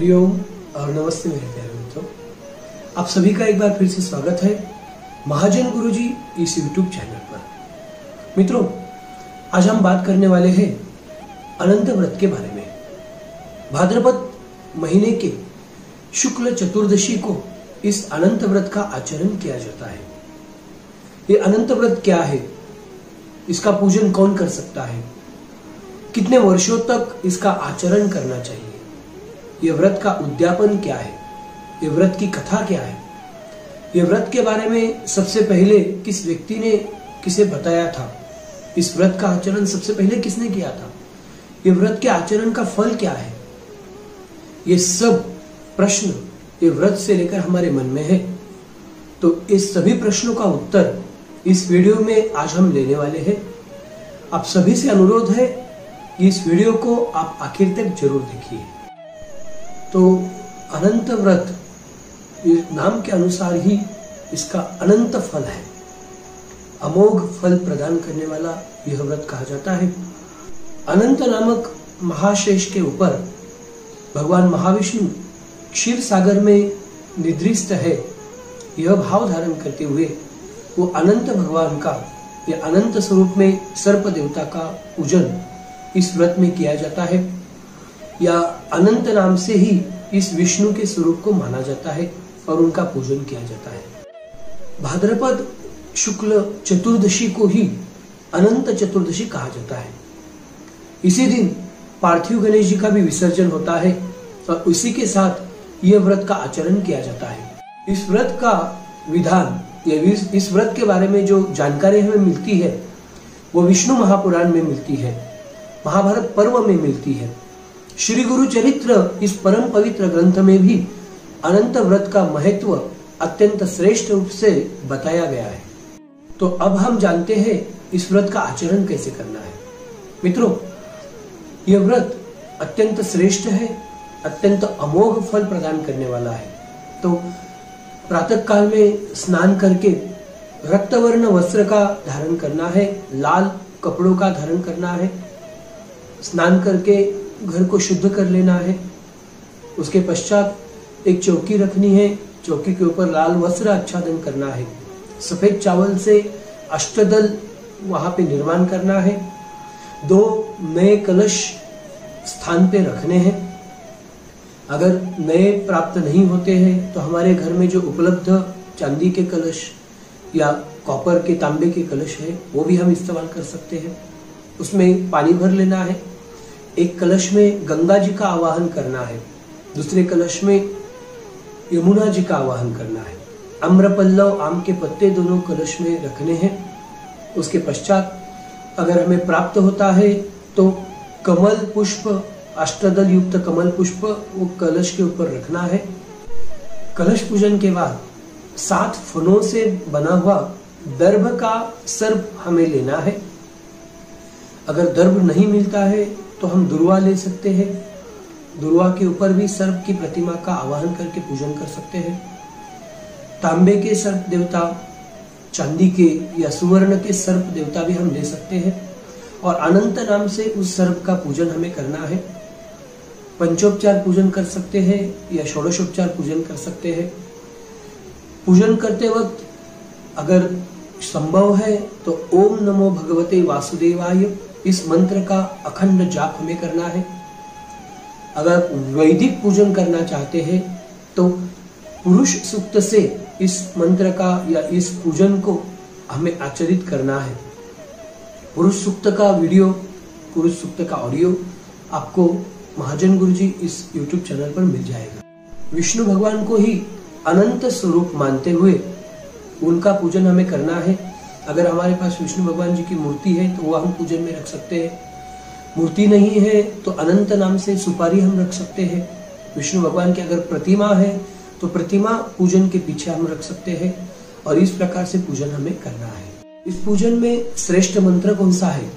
हरिओम और नमस्ते मेरे प्यारे मित्रों। आप सभी का एक बार फिर से स्वागत है महाजन गुरुजी इस YouTube चैनल पर। मित्रों, आज हम बात करने वाले हैं अनंत व्रत के बारे में। भाद्रपद महीने के शुक्ल चतुर्दशी को इस अनंत व्रत का आचरण किया जाता है। ये अनंत व्रत क्या है, इसका पूजन कौन कर सकता है, कितने वर्षों तक इसका आचरण करना चाहिए, ये व्रत का उद्यापन क्या है, ये व्रत की कथा क्या है, ये व्रत के बारे में सबसे पहले किस व्यक्ति ने किसे बताया था, इस व्रत का आचरण सबसे पहले किसने किया था, ये व्रत के आचरण का फल क्या है, ये सब प्रश्न ये व्रत से लेकर हमारे मन में है। तो इस सभी प्रश्नों का उत्तर इस वीडियो में आज हम लेने वाले हैं। आप सभी से अनुरोध है कि इस वीडियो को आप आखिर तक जरूर देखिए। तो अनंत व्रत, इस नाम के अनुसार ही इसका अनंत फल है, अमोघ फल प्रदान करने वाला यह व्रत कहा जाता है। अनंत नामक महाशेष के ऊपर भगवान महाविष्णु क्षीर सागर में निद्रिस्त है, यह भाव धारण करते हुए वो अनंत भगवान का या अनंत स्वरूप में सर्प देवता का पूजन इस व्रत में किया जाता है, या अनंत नाम से ही इस विष्णु के स्वरूप को माना जाता है और उनका पूजन किया जाता है। भाद्रपद शुक्ल चतुर्दशी को ही अनंत चतुर्दशी कहा जाता है। इसी दिन पार्थिव गणेश जी का भी विसर्जन होता है और उसी के साथ यह व्रत का आचरण किया जाता है। इस व्रत का विधान या इस व्रत के बारे में जो जानकारी हमें मिलती है वो विष्णु महापुराण में मिलती है, महाभारत पर्व में मिलती है। श्री गुरु चरित्र इस परम पवित्र ग्रंथ में भी अनंत व्रत का महत्व अत्यंत श्रेष्ठ रूप से बताया गया है। तो अब हम जानते हैं इस व्रत का आचरण कैसे करना है। मित्रों, यह व्रत अत्यंत श्रेष्ठ है, अत्यंत अमोघ फल प्रदान करने वाला है। तो प्रातः काल में स्नान करके रक्तवर्ण वस्त्र का धारण करना है, लाल कपड़ों का धारण करना है, स्नान करके घर को शुद्ध कर लेना है। उसके पश्चात एक चौकी रखनी है, चौकी के ऊपर लाल वस्त्र आच्छादन करना है, सफेद चावल से अष्टदल वहां पे निर्माण करना है, 2 नए कलश स्थान पे रखने हैं। अगर नए प्राप्त नहीं होते हैं तो हमारे घर में जो उपलब्ध चांदी के कलश या कॉपर के तांबे के कलश है वो भी हम इस्तेमाल कर सकते हैं। उसमें पानी भर लेना है। एक कलश में गंगा जी का आवाहन करना है, दूसरे कलश में यमुना जी का आवाहन करना है। आम्रपल्लव, आम के पत्ते दोनों कलश में रखने हैं। उसके पश्चात अगर हमें प्राप्त होता है तो कमल पुष्प, अष्टदल युक्त कमल पुष्प वो कलश के ऊपर रखना है। कलश पूजन के बाद 7 फनों से बना हुआ दर्भ का सर्प हमें लेना है। अगर दर्भ नहीं मिलता है तो हम दुर्वा ले सकते हैं। दुर्वा के ऊपर भी सर्प की प्रतिमा का आवाहन करके पूजन कर सकते हैं। तांबे के सर्प देवता, चांदी के या सुवर्ण के सर्प देवता भी हम ले सकते हैं और अनंत नाम से उस सर्प का पूजन हमें करना है। पंचोपचार पूजन कर सकते हैं या षोडशोपचार पूजन कर सकते हैं। पूजन करते वक्त अगर संभव है तो ओम नमो भगवते वासुदेवाय इस मंत्र का अखंड जाप हमें करना है। अगर वैदिक पूजन करना चाहते हैं तो पुरुष सूक्त से इस मंत्र का या इस पूजन को हमें आचरित करना है। पुरुष सूक्त का वीडियो, पुरुष सूक्त का ऑडियो आपको महाजन गुरुजी इस YouTube चैनल पर मिल जाएगा। विष्णु भगवान को ही अनंत स्वरूप मानते हुए उनका पूजन हमें करना है। अगर हमारे पास विष्णु भगवान जी की मूर्ति है तो वो हम पूजन में रख सकते हैं। मूर्ति नहीं है तो अनंत नाम से सुपारी हम रख सकते हैं। विष्णु भगवान की अगर प्रतिमा है तो प्रतिमा पूजन के पीछे हम रख सकते हैं और इस प्रकार से पूजन हमें करना है। इस पूजन में श्रेष्ठ मंत्र कौन सा है,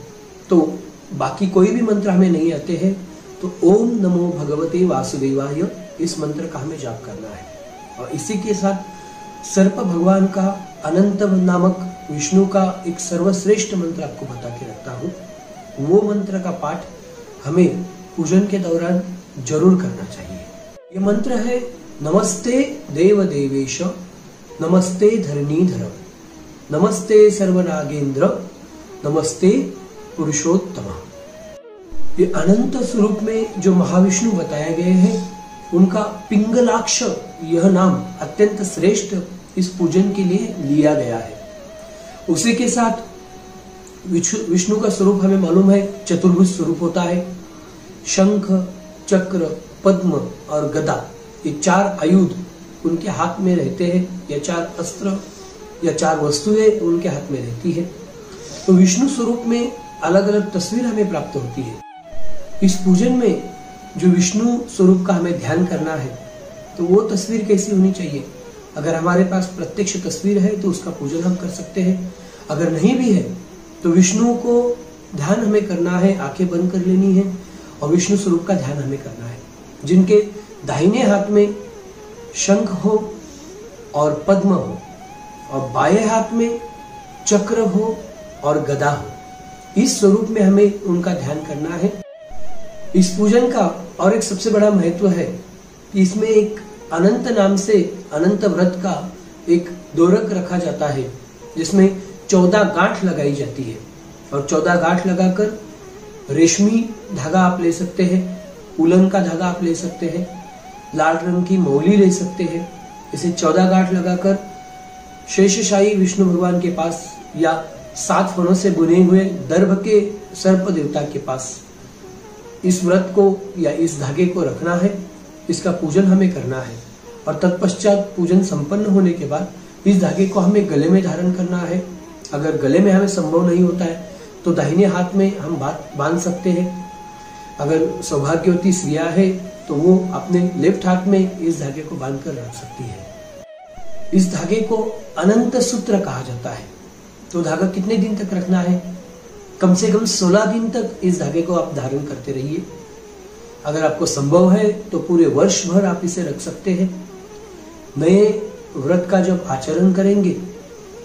तो बाकी कोई भी मंत्र हमें नहीं आते हैं तो ओम नमो भगवते वासुदेवाय इस मंत्र का हमें जाप करना है। और इसी के साथ सर्प भगवान का अनंत नामक विष्णु का एक सर्वश्रेष्ठ मंत्र आपको बता के रखता हूँ, वो मंत्र का पाठ हमें पूजन के दौरान जरूर करना चाहिए। ये मंत्र है नमस्ते देव देवेश, नमस्ते धरणीधर, नमस्ते सर्वनागेंद्र, नमस्ते पुरुषोत्तम। ये अनंत स्वरूप में जो महाविष्णु बताए गए हैं उनका पिंगलाक्ष यह नाम अत्यंत श्रेष्ठ इस पूजन के लिए लिया गया है। उसी के साथ विष्णु का स्वरूप हमें मालूम है चतुर्भुज स्वरूप होता है। शंख, चक्र, पद्म और गदा ये 4 आयुध उनके हाथ में रहते हैं, या 4 अस्त्र या 4 वस्तुएं उनके हाथ में रहती है। तो विष्णु स्वरूप में अलग अलग तस्वीर हमें प्राप्त होती है। इस पूजन में जो विष्णु स्वरूप का हमें ध्यान करना है तो वो तस्वीर कैसी होनी चाहिए। अगर हमारे पास प्रत्यक्ष तस्वीर है तो उसका पूजन हम कर सकते हैं, अगर नहीं भी है तो विष्णु को ध्यान हमें करना है, आंखें बंद कर लेनी है और विष्णु स्वरूप का ध्यान हमें करना है, जिनके दाहिने हाथ में शंख हो और पद्म हो और बाएं हाथ में चक्र हो और गदा हो। इस स्वरूप में हमें उनका ध्यान करना है। इस पूजन का और एक सबसे बड़ा महत्व है कि इसमें एक अनंत नाम से अनंत व्रत का एक दोरक रखा जाता है, जिसमें 14 गांठ लगाई जाती है और 14 गांठ लगाकर रेशमी धागा आप ले सकते हैं, उलन का धागा आप ले सकते हैं, लाल रंग की मौली ले सकते हैं। इसे 14 गांठ लगाकर शेषशाही विष्णु भगवान के पास या 7 फनों से बुने हुए दर्भ के सर्प देवता के पास इस व्रत को या इस धागे को रखना है। इसका पूजन हमें करना है और तत्पश्चात पूजन संपन्न होने के बाद इस धागे को हमें गले में धारण करना है। अगर गले में हमें संभव नहीं होता है तो दाहिने हाथ में हम बांध सकते हैं। अगर सौभाग्यवती स्त्रियां है तो वो अपने लेफ्ट हाथ में इस धागे को बांध कर रख सकती है। इस धागे को अनंत सूत्र कहा जाता है। तो धागा कितने दिन तक रखना है? कम से कम 16 दिन तक इस धागे को आप धारण करते रहिए। अगर आपको संभव है तो पूरे वर्ष भर आप इसे रख सकते हैं। नए व्रत का जब आचरण करेंगे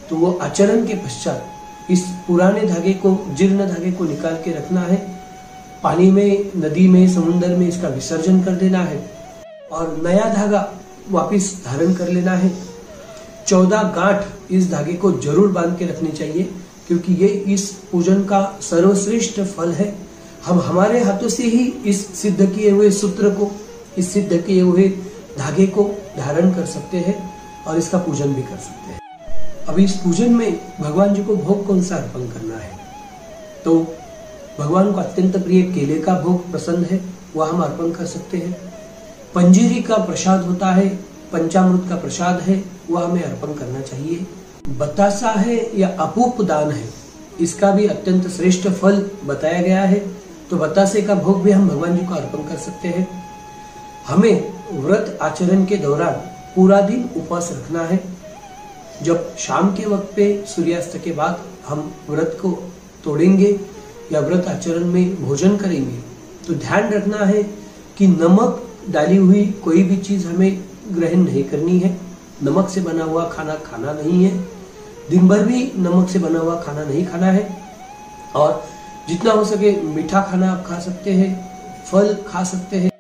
तो वो आचरण के पश्चात इस पुराने धागे को, जीर्ण धागे को निकाल के रखना है। पानी में, नदी में, समुद्र में इसका विसर्जन कर देना है और नया धागा वापिस धारण कर लेना है। 14 गांठ इस धागे को जरूर बांध के रखनी चाहिए, क्योंकि ये इस पूजन का सर्वश्रेष्ठ फल है। हम हमारे हाथों से ही इस सिद्ध किए हुए सूत्र को, इस सिद्ध किए हुए धागे को धारण कर सकते हैं और इसका पूजन भी कर सकते हैं। अब इस पूजन में भगवान जी को भोग कौन सा अर्पण करना है? तो भगवान को अत्यंत प्रिय केले का भोग पसंद है, वह हम अर्पण कर सकते हैं। पंजीरी का प्रसाद होता है, पंचामृत का प्रसाद है, वह हमें अर्पण करना चाहिए। बतासा है या अपूप दान है, इसका भी अत्यंत श्रेष्ठ फल बताया गया है। तो बतासे का भोग भी हम भगवान जी को अर्पण कर सकते हैं। हमें व्रत आचरण के दौरान पूरा दिन उपवास रखना है। जब शाम के वक्त पे सूर्यास्त के बाद हम व्रत को तोड़ेंगे या व्रत आचरण में भोजन करेंगे तो ध्यान रखना है कि नमक डाली हुई कोई भी चीज हमें ग्रहण नहीं करनी है। नमक से बना हुआ खाना खाना नहीं है। दिन भर भी नमक से बना हुआ खाना नहीं खाना है और जितना हो सके मीठा खाना आप खा सकते हैं, फल खा सकते हैं।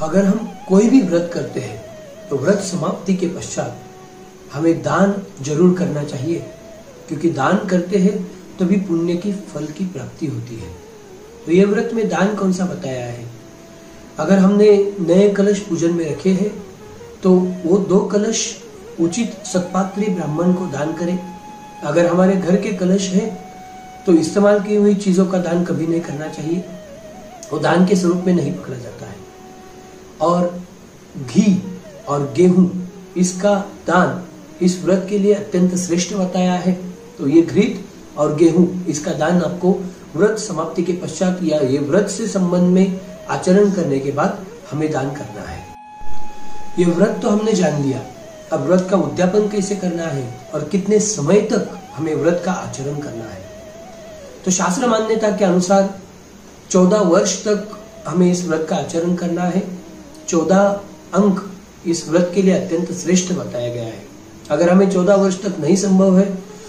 अगर हम कोई भी व्रत करते हैं तो व्रत समाप्ति के पश्चात हमें दान जरूर करना चाहिए, क्योंकि दान करते हैं तभी पुण्य की फल की प्राप्ति होती है। तो ये व्रत में दान कौन सा बताया है? अगर हमने नए कलश पूजन में रखे हैं तो वो 2 कलश उचित सत्पात्री ब्राह्मण को दान करें। अगर हमारे घर के कलश है तो इस्तेमाल की हुई चीजों का दान कभी नहीं करना चाहिए, वो दान के स्वरूप में नहीं पकड़ा जाता है। और घी और गेहूं, इसका दान इस व्रत के लिए अत्यंत श्रेष्ठ बताया है। तो ये घृत और गेहूं, इसका दान आपको व्रत समाप्ति के पश्चात या ये व्रत से संबंध में आचरण करने के बाद हमें दान करना है। ये व्रत तो हमने जान लिया, अब व्रत का उद्यापन कैसे करना है और कितने समय तक हमें व्रत का आचरण करना है। तो शास्त्र मान्यता के अनुसार 14 वर्ष तक हमें इस व्रत का आचरण करना है। 14 अंक इस व्रत के लिए अत्यंत श्रेष्ठ बताया गया है। अगर हमें 14 वर्ष तक नहीं संभव है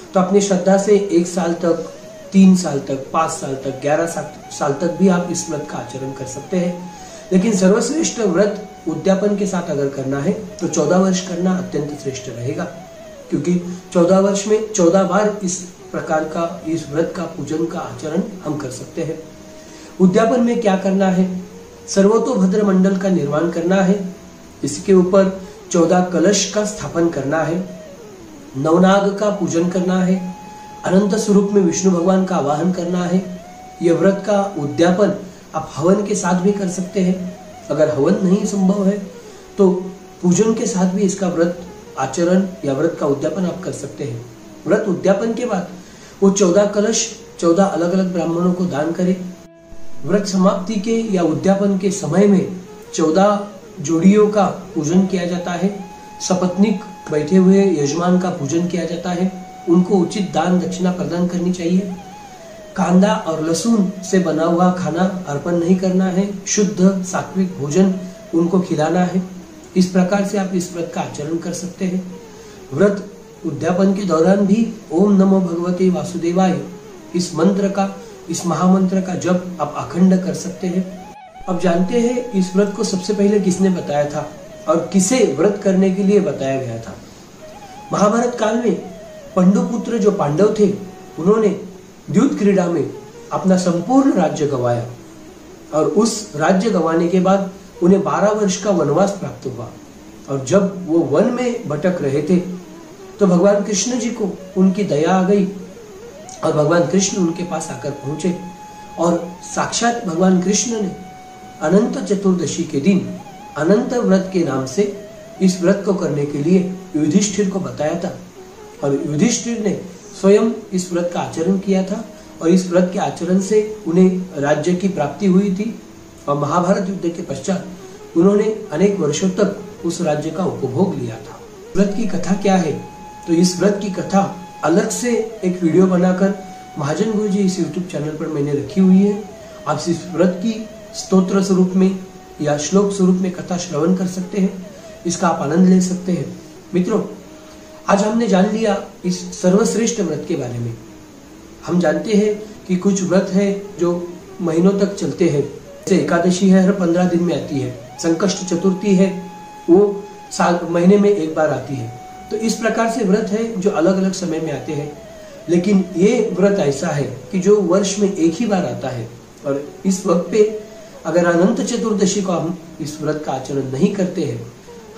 तो अपनी श्रद्धा से 1 साल तक, 3 साल तक, 5 साल तक, 11 साल तक भी आप इस व्रत का आचरण कर सकते हैं। लेकिन सर्वश्रेष्ठ व्रत उद्यापन के साथ अगर करना है तो 14 वर्ष करना अत्यंत श्रेष्ठ रहेगा, क्योंकि 14 वर्ष में 14 बार इस प्रकार का इस व्रत का पूजन का आचरण हम कर सकते हैं। उद्यापन में क्या करना है? सर्वतोभद्र मंडल का निर्माण करना है, इसके ऊपर 14 कलश का स्थापन करना है, नवनाग का पूजन करना है, अनंत स्वरूप में विष्णु भगवान का आवाहन करना है। यह व्रत का उद्यापन आप हवन के साथ भी कर सकते हैं। अगर हवन नहीं संभव है तो पूजन के साथ भी इसका व्रत आचरण या व्रत का उद्यापन आप कर सकते हैं। व्रत उद्यापन के बाद वो 14 कलश 14 अलग अलग ब्राह्मणों को दान करें। व्रत समाप्ति के या उद्यापन के समय में 14 जोड़ियों का पूजन किया जाता है। सपत्नीक बैठे हुए यजमान का पूजन किया जाता है, उनको उचित दान दक्षिणा प्रदान करनी चाहिए। कांदा और लहसुन से बना हुआ खाना अर्पण नहीं करना है, शुद्ध सात्विक भोजन उनको खिलाना है। इस प्रकार से आप इस व्रत का आचरण कर सकते हैं। व्रत उद्यापन के दौरान भी ओम नमो भगवते वासुदेवाय इस मंत्र का, इस महामंत्र का जप आप अखंड कर सकते हैं। अब जानते हैं इस व्रत को सबसे पहले किसने बताया था और किसे व्रत करने के लिए बताया गया था। महाभारत काल में पंडुपुत्र जो पांडव थे, उन्होंने द्यूत क्रीड़ा में अपना संपूर्ण राज्य गंवाया और उस राज्य गंवाने के बाद उन्हें 12 वर्ष का वनवास प्राप्त हुआ। और जब वो वन में भटक रहे थे तो भगवान कृष्ण जी को उनकी दया आ गई और भगवान कृष्ण उनके पास आकर पहुंचे और साक्षात भगवान कृष्ण ने अनंत चतुर्दशी के दिन अनंत व्रत के नाम से इस व्रत को करने के लिए युधिष्ठिर को बताया था। और युधिष्ठिर ने स्वयं इस व्रत का आचरण किया था और इस व्रत के आचरण से उन्हें राज्य की प्राप्ति हुई थी। और महाभारत युद्ध के पश्चात उन्होंने अनेक वर्षों तक उस राज्य का उपभोग लिया था। व्रत की कथा क्या है? तो इस व्रत की कथा अलग से एक वीडियो बनाकर महाजन गुरुजी इस YouTube चैनल पर मैंने रखी हुई है। आप इस व्रत की स्तोत्र स्वरूप में या श्लोक स्वरूप में कथा श्रवण कर सकते हैं, इसका आप आनंद ले सकते हैं। मित्रों, आज हमने जान लिया इस सर्वश्रेष्ठ व्रत के बारे में। हम जानते हैं कि कुछ व्रत है जो महीनों तक चलते हैं, जैसे एकादशी है हर 15 दिन में आती है, संकष्ट चतुर्थी है वो साल महीने में एक बार आती है। तो इस प्रकार से व्रत है जो अलग अलग समय में आते हैं। लेकिन ये व्रत ऐसा है कि जो वर्ष में एक ही बार आता है और इस वक्त पे अगर अनंत चतुर्दशी को हम इस व्रत का आचरण नहीं करते हैं,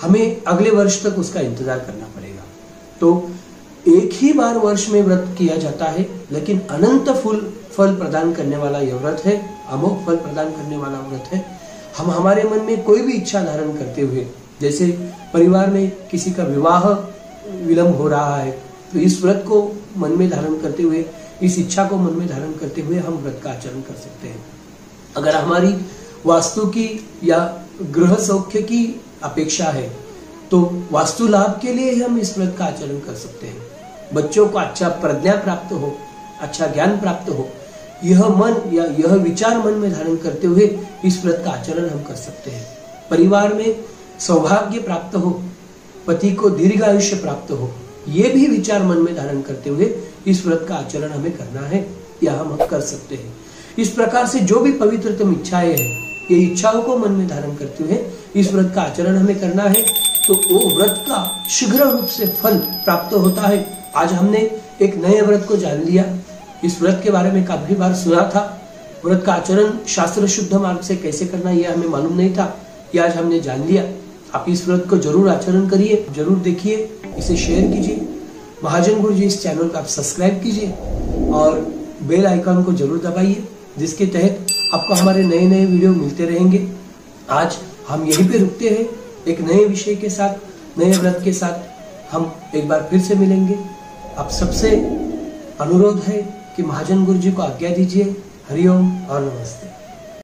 हमें अगले वर्ष तक उसका इंतजार करना पड़ेगा। तो एक ही बार वर्ष में व्रत किया जाता है, लेकिन अनंत फल प्रदान करने वाला यह व्रत है, अमोघ फल प्रदान करने वाला व्रत है। हम हमारे मन में कोई भी इच्छा धारण करते हुए, जैसे परिवार में किसी का विवाह विलंब हो रहा है, तो इस व्रत को मन में धारण करते हुए, इस इच्छा को मन में धारण करते हुए हम व्रत का आचरण कर सकते हैं। अगर हमारी वास्तु की या गृह सौख्य की अपेक्षा है तो वास्तु लाभ के लिए ही हम इस व्रत का आचरण कर सकते हैं। बच्चों को अच्छा प्रज्ञा प्राप्त हो, अच्छा ज्ञान प्राप्त हो, यह मन या यह विचार मन में धारण करते हुए इस व्रत का आचरण हम कर सकते हैं। परिवार में सौभाग्य प्राप्त हो, पति को दीर्घ आयुष्य प्राप्त हो, ये भी विचार मन में धारण करते हुए इस व्रत का आचरण हमें करना है या हम कर सकते हैं। इस प्रकार से जो भी पवित्रतम इच्छाएं हैं, ये इच्छाओं को मन में धारण करते हुए इस व्रत का आचरण हमें करना है, तो वो व्रत का शीघ्र रूप से फल प्राप्त होता है। आज हमने एक नए व्रत को जान लिया। इस व्रत के बारे में काफी बार सुना था। व्रत का आचरण शास्त्र शुद्ध मार्ग से कैसे करना यह हमें मालूम नहीं था, ये आज हमने जान लिया। आप इस व्रत को जरूर आचरण करिए, जरूर देखिए, इसे शेयर कीजिए। महाजन गुरुजी इस चैनल को आप सब्सक्राइब कीजिए और बेल आइकन को जरूर दबाइए, जिसके तहत आपको हमारे नए नए वीडियो मिलते रहेंगे। आज हम यहीं पे रुकते हैं, एक नए विषय के साथ, नए व्रत के साथ हम एक बार फिर से मिलेंगे। आप सबसे अनुरोध है कि महाजन गुरुजी को आज्ञा दीजिए। हरिओम और नमस्ते।